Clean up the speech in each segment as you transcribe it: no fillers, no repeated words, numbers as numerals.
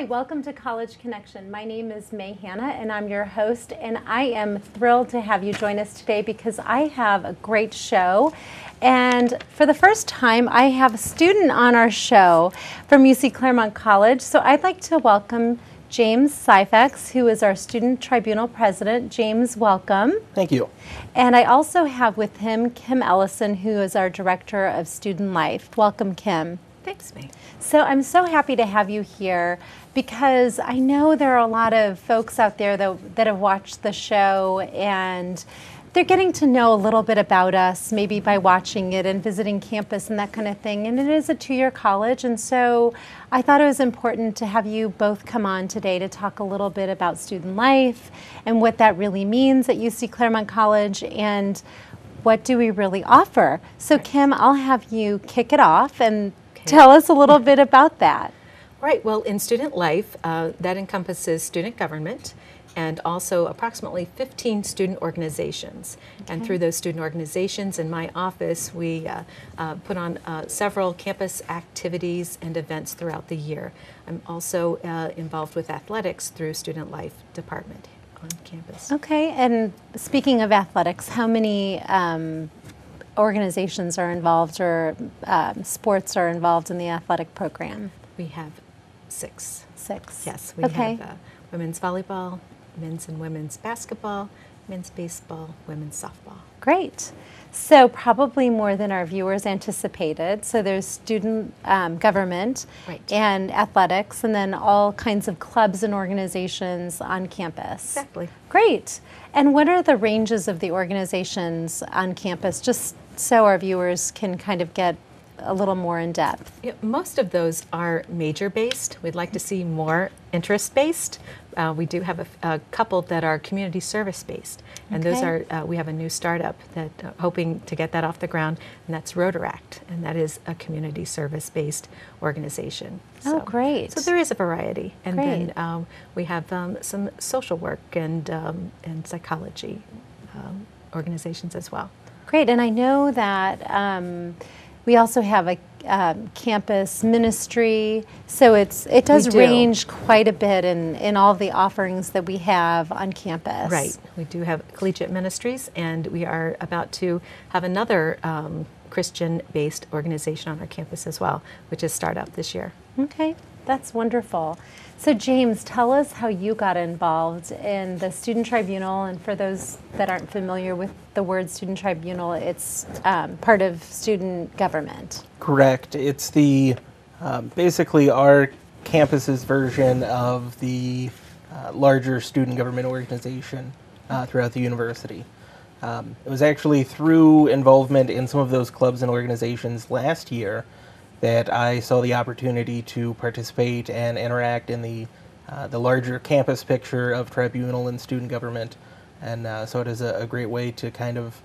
welcome to College Connection. My name is May Hanna and I'm your host, and I am thrilled to have you join us today because I have a great show. And for the first time, I have a student on our show from UC Claremont College. So I'd like to welcome James Syphax, who is our Student Tribunal President. James, welcome. Thank you. And I also have with him Kim Ellison, who is our Director of Student Life. Welcome, Kim. Thanks, May. So I'm so happy to have you here because I know there are a lot of folks out there that have watched the show and they're getting to know a little bit about us, maybe by watching it and visiting campus and that kind of thing. And it is a two-year college, and so I thought it was important to have you both come on today to talk a little bit about student life and what that really means at UC Claremont College and what do we really offer. So Kim, I'll have you kick it off and tell us a little bit about that. Right, well, in student life, that encompasses student government and also approximately 15 student organizations. Okay. And through those student organizations in my office, we put on several campus activities and events throughout the year. I'm also involved with athletics through student life department on campus. Okay, and speaking of athletics, how many organizations are involved or sports are involved in the athletic program? We have 6. 6. Yes, we have women's volleyball, men's and women's basketball, men's baseball, women's softball. Great. So probably more than our viewers anticipated. So there's student government and athletics and then all kinds of clubs and organizations on campus. Exactly. Great. And what are the ranges of the organizations on campus, just so our viewers can kind of get a little more in depth? Yeah, most of those are major-based. We'd like to see more interest-based. We do have a couple that are community service-based, and those are, we have a new startup that hoping to get that off the ground, and that's Rotaract, and that is a community service-based organization. Oh, great. So there is a variety. And then we have some social work and psychology organizations as well. Great, and I know that we also have a campus ministry, so it does range quite a bit in all the offerings that we have on campus. Right, we do have collegiate ministries, and we are about to have another Christian-based organization on our campus as well, which is Startup this year. Okay, that's wonderful. So James, tell us how you got involved in the Student Tribunal, and for those that aren't familiar with the word Student Tribunal, it's part of student government. Correct. It's the basically our campus's version of the larger student government organization throughout the university. It was actually through involvement in some of those clubs and organizations last year that I saw the opportunity to participate and interact in the larger campus picture of tribunal and student government. And so it is a great way to kind of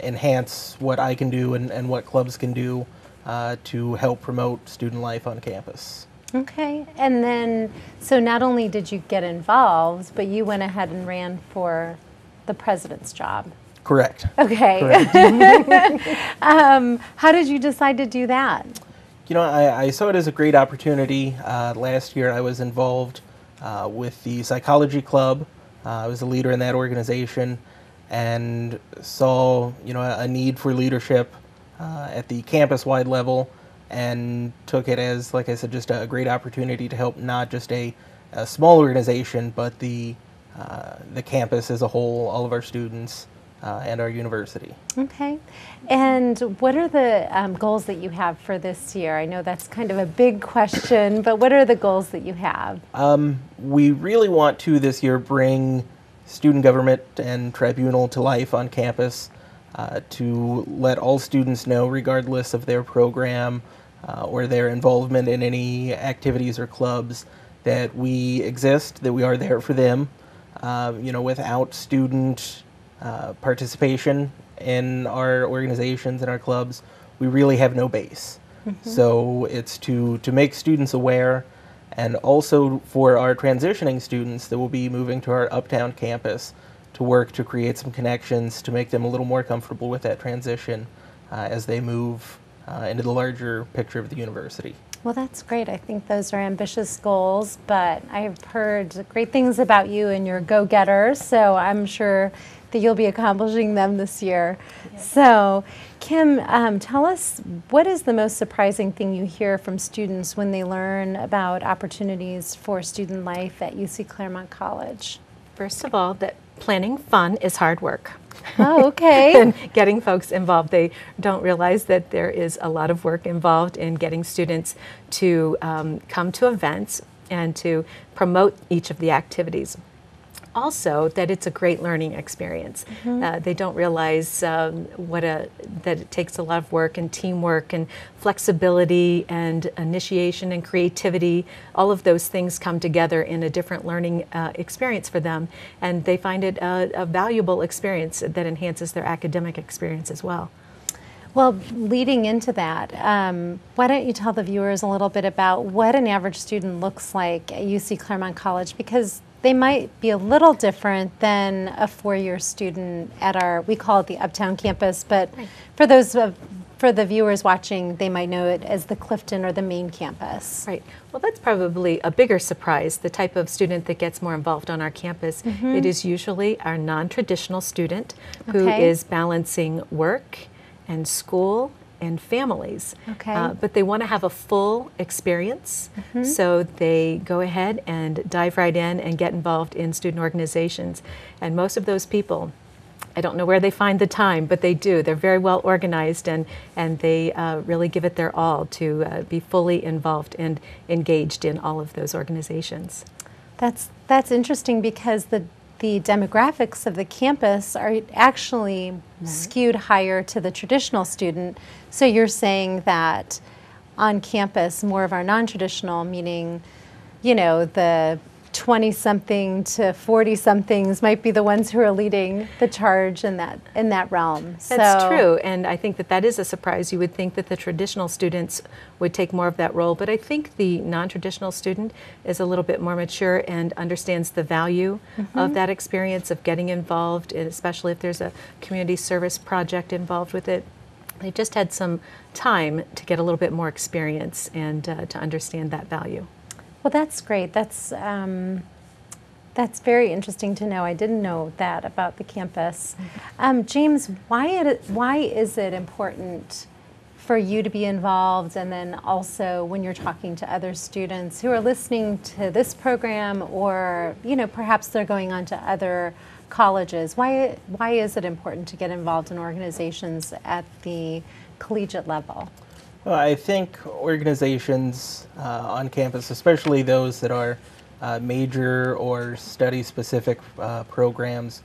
enhance what I can do and what clubs can do to help promote student life on campus. Okay, and then, so not only did you get involved, but you went ahead and ran for the president's job. Correct. Okay. Correct. How did you decide to do that? You know, I saw it as a great opportunity. Last year I was involved with the psychology club. I was a leader in that organization and saw, you know, a need for leadership at the campus-wide level and took it as, like I said, just a great opportunity to help not just a small organization, but the campus as a whole, all of our students, and our university. Okay. And what are the goals that you have for this year? I know that's kind of a big question, but what are the goals that you have? We really want to this year bring student government and tribunal to life on campus, to let all students know, regardless of their program or their involvement in any activities or clubs, that we exist, that we are there for them. You know, without student participation in our organizations and our clubs, we really have no base. So it's to make students aware, and also for our transitioning students that will be moving to our uptown campus to work to create some connections to make them a little more comfortable with that transition as they move into the larger picture of the university. Well, that's great. I think those are ambitious goals, but I've heard great things about you and your go-getter, so I'm sure that you'll be accomplishing them this year. Yes. So, Kim, tell us, what is the most surprising thing you hear from students when they learn about opportunities for student life at UC Claremont College? First of all, that planning fun is hard work. Oh, okay. And getting folks involved. They don't realize that there is a lot of work involved in getting students to come to events and to promote each of the activities. Also, that it's a great learning experience. They don't realize that it takes a lot of work and teamwork and flexibility and initiation and creativity. All of those things come together in a different learning experience for them, and they find it a valuable experience that enhances their academic experience as well. Well, leading into that, why don't you tell the viewers a little bit about what an average student looks like at UC Claremont College, because they might be a little different than a four-year student at we call it the Uptown campus, but right. For the viewers watching, they might know it as the Clifton or the main campus. Right. Well, that's probably a bigger surprise, the type of student that gets more involved on our campus. It is usually our non-traditional student who is balancing work and school and families. But they want to have a full experience, so they go ahead and dive right in and get involved in student organizations. And most of those people, I don't know where they find the time, but they do. They're very well organized, and they really give it their all to be fully involved and engaged in all of those organizations. That's interesting, because the demographics of the campus are actually skewed higher to the traditional student. So you're saying that on campus, more of our non-traditional, meaning, you know, the 20-something to 40-somethings might be the ones who are leading the charge in that realm. That's true, and I think that is a surprise. You would think that the traditional students would take more of that role, but I think the non-traditional student is a little bit more mature and understands the value of that experience of getting involved, especially if there's a community service project involved with it. They just had some time to get a little bit more experience and to understand that value. Well, that's great. That's very interesting to know. I didn't know that about the campus. James, why is it important for you to be involved, and then also when you're talking to other students who are listening to this program, or perhaps they're going on to other colleges? Why is it important to get involved in organizations at the collegiate level? Well, I think organizations on campus, especially those that are major or study-specific programs,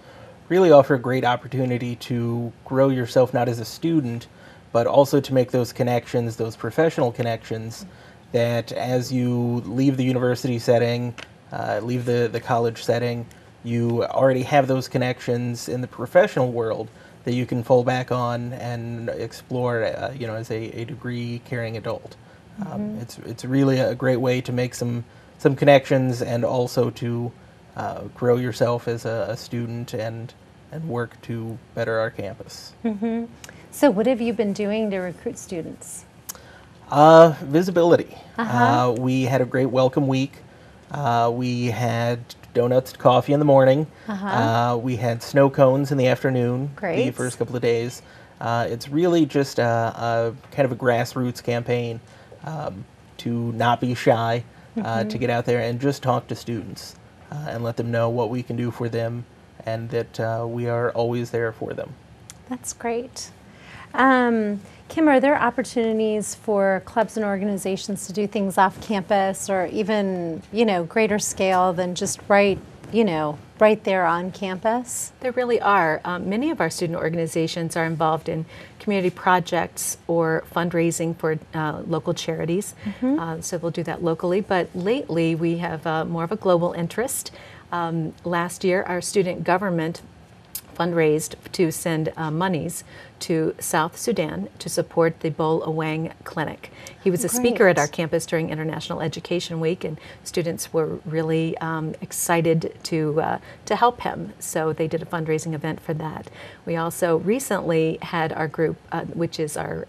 really offer a great opportunity to grow yourself, not as a student, but also to make those connections, those professional connections, that as you leave the university setting, leave the college setting, you already have those connections in the professional world that you can fall back on and explore, as a degree-carrying adult. It's really a great way to make some connections, and also to grow yourself as a student and work to better our campus. So what have you been doing to recruit students? Visibility. We had a great welcome week. We had donuts to coffee in the morning. We had snow cones in the afternoon. Great. The first couple of days. It's really just a kind of a grassroots campaign to not be shy, to get out there and just talk to students and let them know what we can do for them, and that we are always there for them. That's great. Kim, are there opportunities for clubs and organizations to do things off campus, or even, greater scale than just right there on campus? There really are. Many of our student organizations are involved in community projects or fundraising for local charities. So we'll do that locally. But lately, we have more of a global interest. Last year, our student government fundraised to send monies to South Sudan to support the Bol Awang Clinic. He was a speaker at our campus during International Education Week, and students were really excited to help him. So they did a fundraising event for that. We also recently had our group, which is our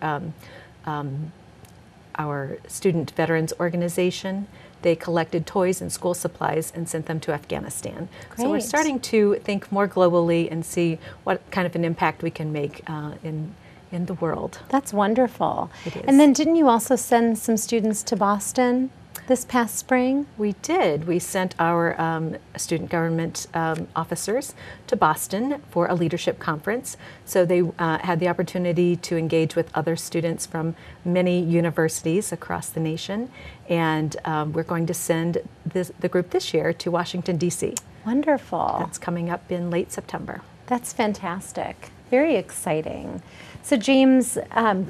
our student veterans organization. They collected toys and school supplies and sent them to Afghanistan. So we're Great. starting to think more globally and see what kind of an impact we can make in the world. That's wonderful. It is. And then didn't you also send some students to Boston this past spring? We did. We sent our student government officers to Boston for a leadership conference. So they had the opportunity to engage with other students from many universities across the nation. And we're going to send the group this year to Washington, D.C. Wonderful. That's coming up in late September. That's fantastic. Very exciting. So James,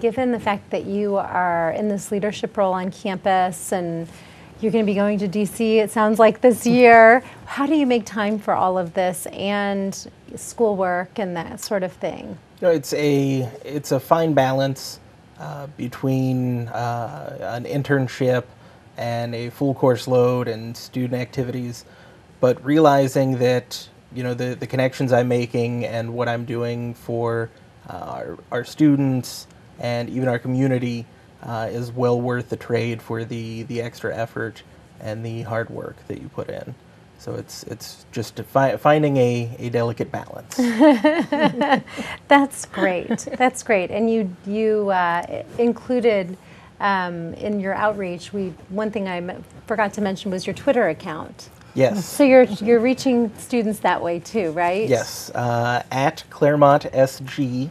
given the fact that you are in this leadership role on campus and you're going to be going to DC, it sounds like this year, how do you make time for all of this and schoolwork and that sort of thing? You know, it's a fine balance between an internship and a full course load and student activities, but realizing that, you know, the connections I'm making and what I'm doing for our students and even our community is well worth the trade for the extra effort and the hard work that you put in. So it's just finding a delicate balance. That's great. That's great. And you included in your outreach. One thing I forgot to mention was your Twitter account. Yes. So you're reaching students that way too, right? Yes. At Claremont SG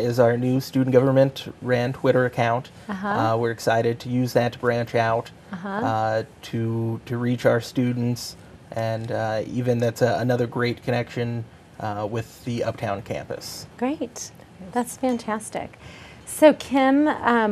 is our new student government ran Twitter account. We're excited to use that to branch out to reach our students, and even that's another great connection with the Uptown campus. Great. That's fantastic. So Kim,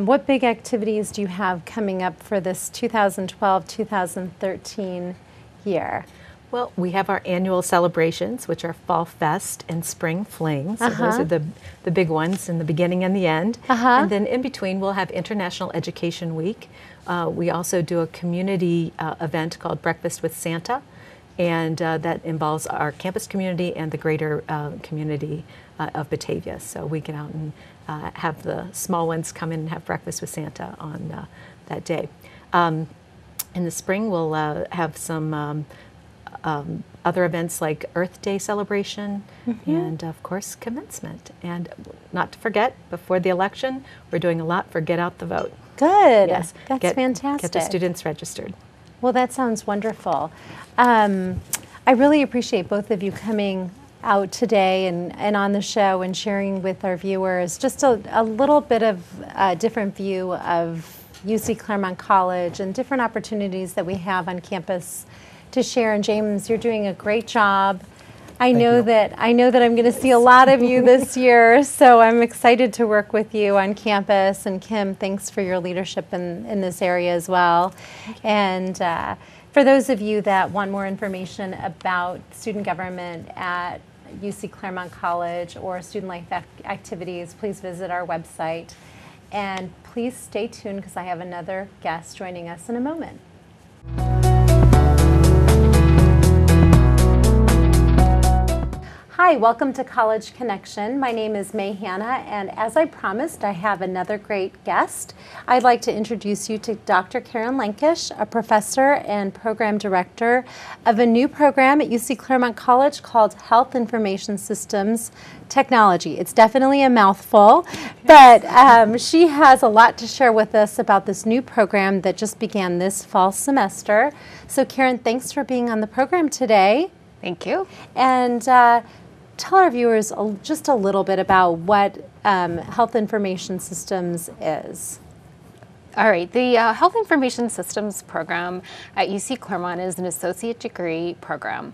what big activities do you have coming up for this 2012-2013 year? Well, we have our annual celebrations, which are Fall Fest and Spring Fling. So those are the big ones in the beginning and the end. And then in between, we'll have International Education Week. We also do a community event called Breakfast with Santa, and that involves our campus community and the greater community of Batavia. So we get out and have the small ones come in and have breakfast with Santa on that day. In the spring, we'll have some other events like Earth Day celebration and, of course, commencement. And not to forget, before the election, we're doing a lot for Get Out the Vote. Good. Yes, That's fantastic. Get the students registered. Well, that sounds wonderful. I really appreciate both of you coming out today and on the show and sharing with our viewers just a little bit of a different view of UC Claremont College and different opportunities that we have on campus to share. And James, you're doing a great job. I know that I'm going to see a lot of you this year, so I'm excited to work with you on campus. And Kim, thanks for your leadership in this area as well. And for those of you that want more information about student government at UC Claremont College or student life activities, please visit our website. And please stay tuned because I have another guest joining us in a moment. Hi, welcome to College Connection. My name is May Hanna, and as I promised, I have another great guest. I'd like to introduce you to Dr. Karen Lankish, a professor and program director of a new program at UC Claremont College called Health Information Systems Technology. It's definitely a mouthful, but she has a lot to share with us about this new program that just began this fall semester. So Karen, thanks for being on the program today. Thank you. And tell our viewers just a little bit about what Health Information Systems is. All right, the Health Information Systems program at UC Claremont is an associate degree program.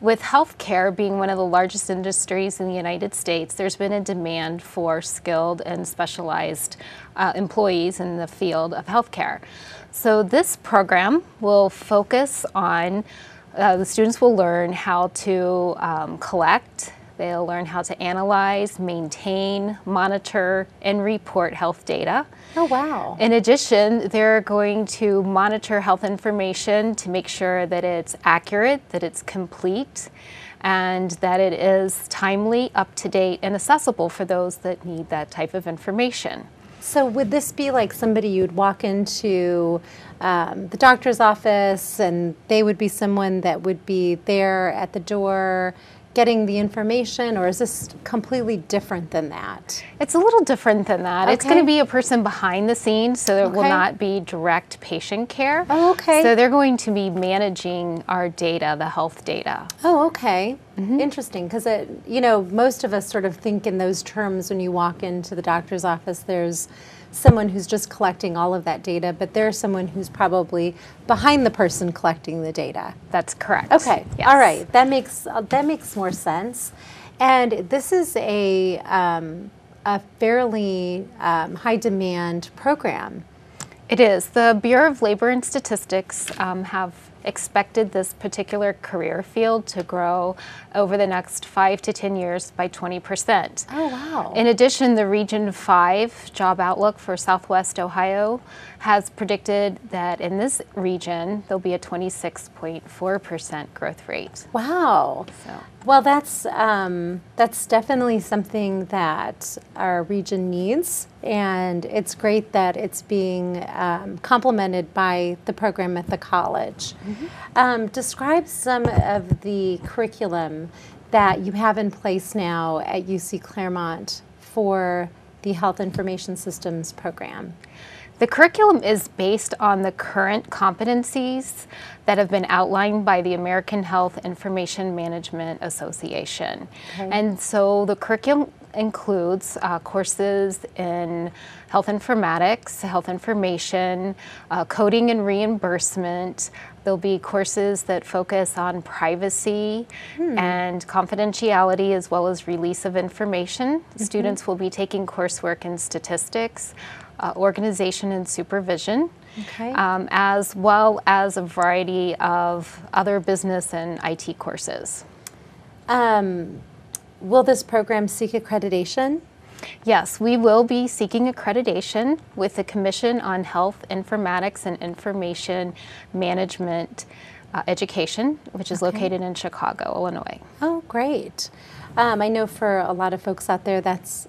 With healthcare being one of the largest industries in the United States, there's been a demand for skilled and specialized employees in the field of healthcare. So this program will focus on the students will learn how to collect, they'll learn how to analyze, maintain, monitor, and report health data. Oh, wow. In addition, they're going to monitor health information to make sure that it's accurate, that it's complete, and that it is timely, up-to-date, and accessible for those that need that type of information. So would this be like somebody you'd walk into the doctor's office and they would be someone that would be there at the door getting the information, or is this completely different than that? It's a little different than that. It's Okay. going to be a person behind the scenes, so it will Okay. not be direct patient care. Oh, okay. So they're going to be managing our data, the health data. Oh, okay. Interesting, because most of us sort of think in those terms when you walk into the doctor's office. There's someone who's just collecting all of that data, but there's someone who's probably behind the person collecting the data. That's correct. Okay. Yes. All right. That makes more sense. And this is a fairly high demand program. It is. The Bureau of Labor and Statistics have expected this particular career field to grow over the next 5 to 10 years by 20%. Oh, wow. In addition, the Region 5 job outlook for Southwest Ohio has predicted that in this region, there'll be a 26.4% growth rate. Wow. So. Well, that's definitely something that our region needs, and it's great that it's being complemented by the program at the college. Describe some of the curriculum that you have in place now at UC Claremont for the Health Information Systems program. The curriculum is based on the current competencies that have been outlined by the American Health Information Management Association. Okay. And so the curriculum includes courses in health informatics, health information, coding and reimbursement. There'll be courses that focus on privacy and confidentiality, as well as release of information. Students will be taking coursework in statistics, organization and supervision, Okay. as well as a variety of other business and IT courses. Will this program seek accreditation? Yes, we will be seeking accreditation with the Commission on Health Informatics and Information Management Education, which is located in Chicago, Illinois. Oh, great. I know for a lot of folks out there that's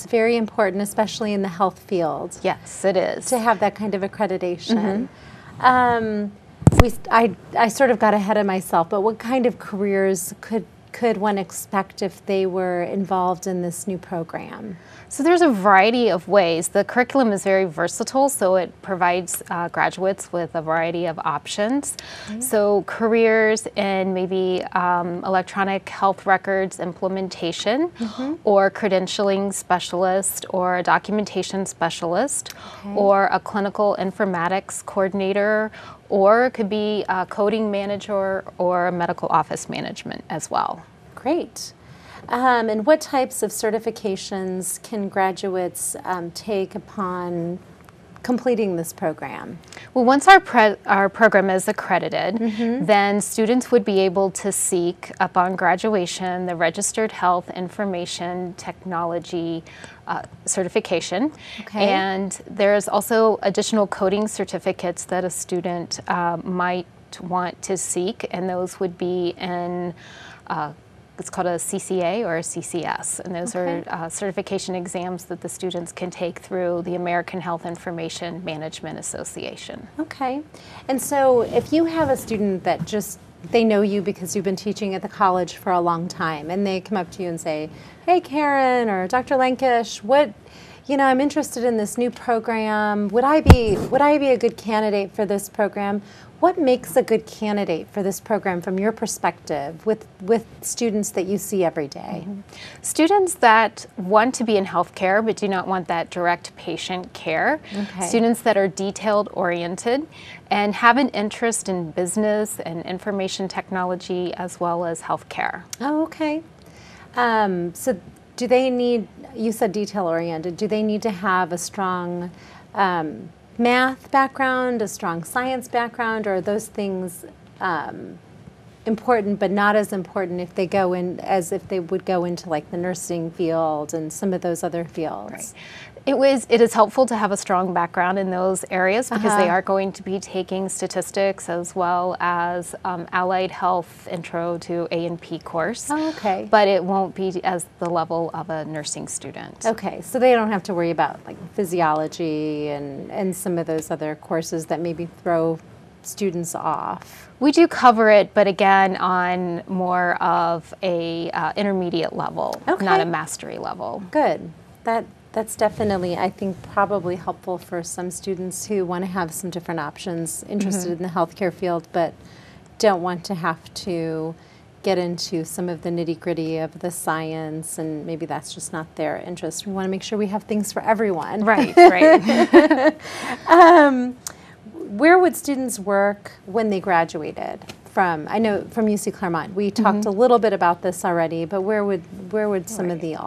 very important, especially in the health field, Yes, it is. to have that kind of accreditation. I sort of got ahead of myself, but what kind of careers could one expect if they were involved in this new program? So there's a variety of ways. The curriculum is very versatile, so it provides graduates with a variety of options. So careers in maybe electronic health records implementation, or credentialing specialist, or a documentation specialist, or a clinical informatics coordinator, or it could be a coding manager or a medical office management as well. Great. And what types of certifications can graduates take upon completing this program? Well, once our program is accredited, then students would be able to seek, upon graduation, the Registered Health Information Technology certification. Okay. And there's also additional coding certificates that a student might want to seek, and those would be in it's called a CCA or a CCS, and those are certification exams that the students can take through the American Health Information Management Association. Okay. And so if you have a student that they know you because you've been teaching at the college for a long time, and they come up to you and say, "Hey, Karen," or "Dr. Lenkish, I'm interested in this new program. Would I be a good candidate for this program?" What makes a good candidate for this program from your perspective with students that you see every day? Students that want to be in healthcare but do not want that direct patient care. Okay. Students that are detailed oriented and have an interest in business and information technology as well as healthcare. Oh, okay. So do they need, you said detail oriented, do they need to have a strong math background, a strong science background, or are those things important but not as important if they go in as if they would go into like the nursing field and some of those other fields? Right. It is helpful to have a strong background in those areas because they are going to be taking statistics as well as allied health intro to A&P course. Oh, okay. But it won't be as the level of a nursing student. Okay, so they don't have to worry about like physiology and some of those other courses that maybe throw students off? We do cover it, but again, on more of a intermediate level, Okay. not a mastery level. Good. That's definitely, I think, probably helpful for some students who want to have some different options, interested in the healthcare field, but don't want to have to get into some of the nitty-gritty of the science, and maybe that's just not their interest. We want to make sure we have things for everyone. Right, right. Where would students work when they graduated from? I know from UC Claremont, we talked a little bit about this already, but where would some of the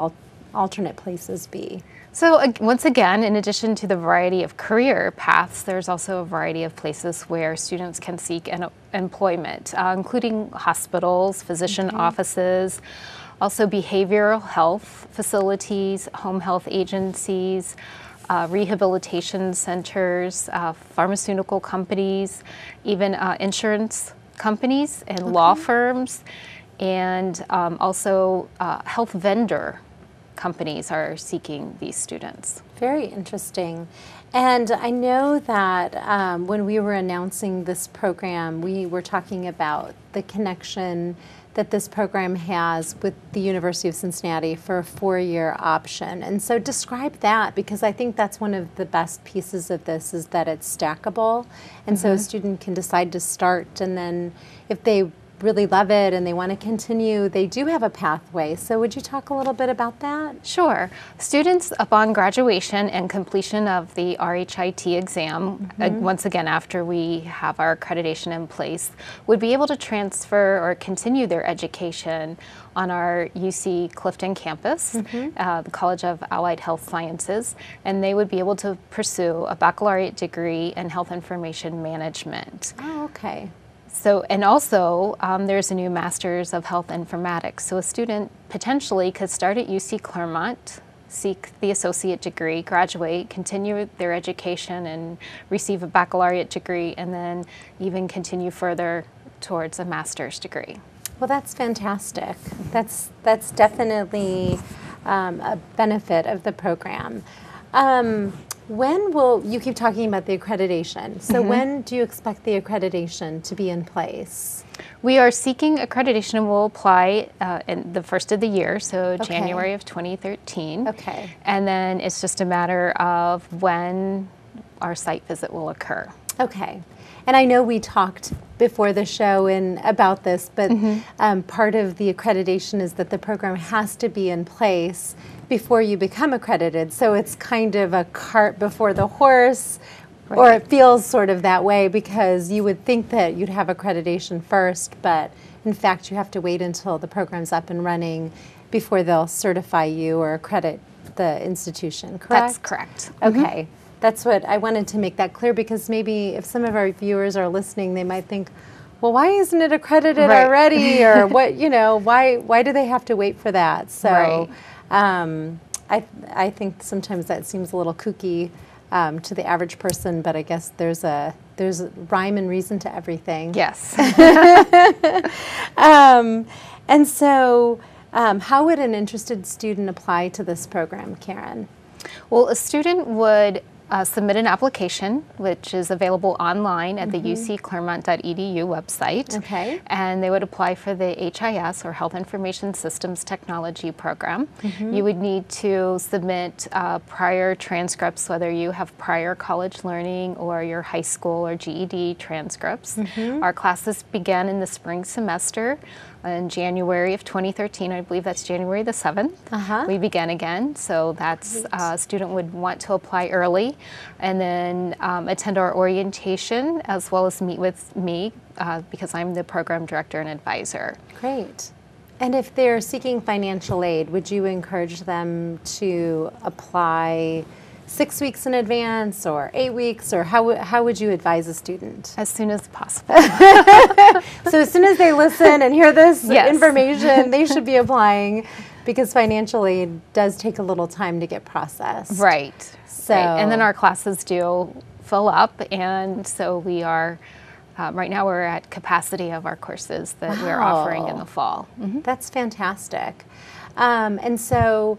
alternate places be? So once again, in addition to the variety of career paths, there's also a variety of places where students can seek employment, including hospitals, physician offices, also behavioral health facilities, home health agencies, rehabilitation centers, pharmaceutical companies, even insurance companies and law firms, and also health vendor companies are seeking these students. Very interesting. And I know that when we were announcing this program, we were talking about the connection that this program has with the University of Cincinnati for a 4-year option. And so describe that, because I think that's one of the best pieces of this, is that it's stackable. And so a student can decide to start, and then if they really love it and they want to continue, they do have a pathway. So would you talk a little bit about that? Sure. Students upon graduation and completion of the RHIT exam, once again after we have our accreditation in place, would be able to transfer or continue their education on our UC Clifton campus, the College of Allied Health Sciences, and they would be able to pursue a baccalaureate degree in health information management. Oh, okay. So, and also there's a new Master's of Health Informatics. So a student potentially could start at UC Claremont, seek the associate degree, graduate, continue their education and receive a baccalaureate degree, and then even continue further towards a master's degree. Well, that's fantastic. That's definitely a benefit of the program. When will, you keep talking about the accreditation, so when do you expect the accreditation to be in place? We are seeking accreditation and will apply in the first of the year, so Okay. January of 2013. Okay. And then it's just a matter of when our site visit will occur. Okay. And I know we talked before the show about this, but part of the accreditation is that the program has to be in place before you become accredited. So it's kind of a cart before the horse, or it feels sort of that way, because you would think that you'd have accreditation first, but in fact you have to wait until the program's up and running before they'll certify you or accredit the institution, correct? That's correct. Okay. That's what I wanted to make that clear, because maybe if some of our viewers are listening, they might think, well, why isn't it accredited Right. already? Or what, why do they have to wait for that? So I think sometimes that seems a little kooky to the average person, but I guess there's a rhyme and reason to everything. Yes. And so how would an interested student apply to this program, Karen? Well, a student would submit an application, which is available online at the ucclaremont.edu website. Okay. And they would apply for the HIS, or Health Information Systems Technology program. You would need to submit prior transcripts, whether you have prior college learning or your high school or GED transcripts. Our classes began in the spring semester in January of 2013. I believe that's January the 7th. We began again, so that's a student would want to apply early and then attend our orientation, as well as meet with me because I'm the program director and advisor. Great. And if they're seeking financial aid, would you encourage them to apply 6 weeks in advance or 8 weeks, or how would you advise a student? As soon as possible. So as soon as they listen and hear this Yes. information, they should be applying, because financial aid does take a little time to get processed. Right. So, Right. And then our classes do fill up, and so we are, right now we're at capacity of our courses that we're offering in the fall. That's fantastic. And so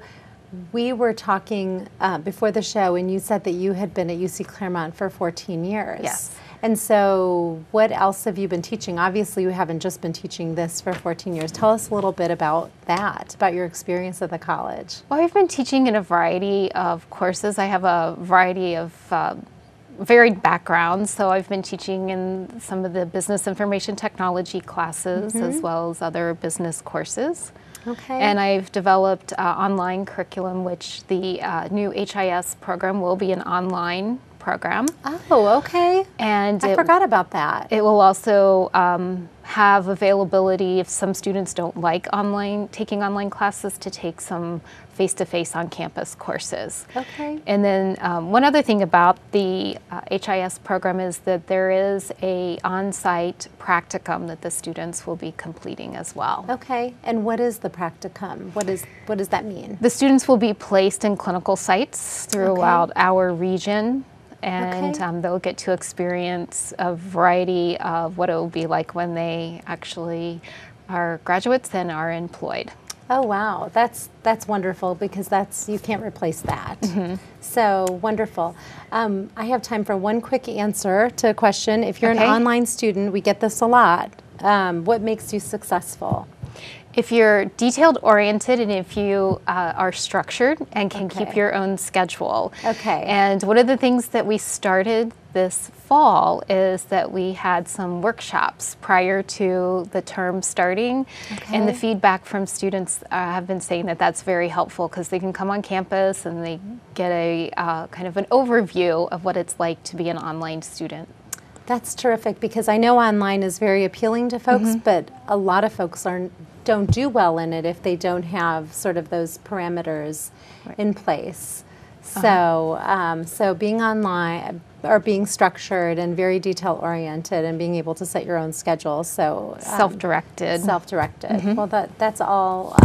we were talking before the show, and you said that you had been at UC Claremont for 14 years. Yes. And so what else have you been teaching? Obviously, you haven't just been teaching this for 14 years. Tell us a little bit about that, about your experience at the college. Well, I've been teaching in a variety of courses. I have a variety of varied backgrounds. So I've been teaching in some of the business information technology classes as well as other business courses. Okay. And I've developed online curriculum, which the new HIS program will be an online program. Oh, okay. And I forgot about that. it will also have availability if some students don't like taking online classes to take some face-to-face on-campus courses. Okay. And then one other thing about the HIS program is that there is a on-site practicum that the students will be completing as well. Okay. And what is the practicum? What does that mean? The students will be placed in clinical sites throughout our region, and Okay. they'll get to experience a variety of what it will be like when they actually are graduates and are employed. Oh wow, that's wonderful, because you can't replace that. So wonderful. I have time for one quick answer to a question. If you're Okay. an online student, we get this a lot. What makes you successful? If you're detailed oriented and if you are structured and can keep Okay. your own schedule. Okay. And one of the things that we started this fall is that we had some workshops prior to the term starting. And the Okay. feedback from students have been saying that that's very helpful, because they can come on campus and they get a kind of an overview of what it's like to be an online student. That's terrific, because I know online is very appealing to folks, but a lot of folks don't do well in it if they don't have sort of those parameters in place. So, so being online or being structured and very detail oriented and being able to set your own schedule. So Self-directed. Self-directed. Well, that's all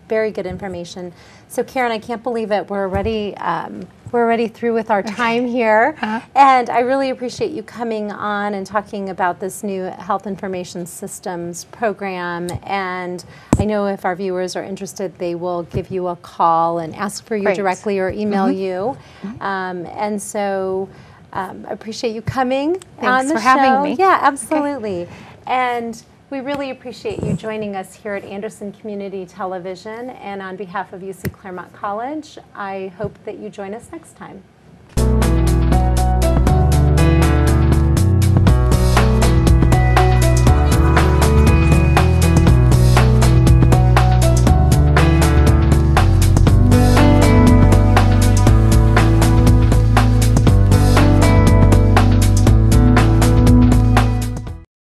very good information. So Karen, I can't believe it. We're already through with our time here, and I really appreciate you coming on and talking about this new Health Information Systems program. And I know if our viewers are interested, they will give you a call and ask for you Great. directly or email you. And so appreciate you coming on the for having show. me. Yeah, absolutely. And we really appreciate you joining us here at Anderson Community Television. And on behalf of UC Claremont College, I hope that you join us next time.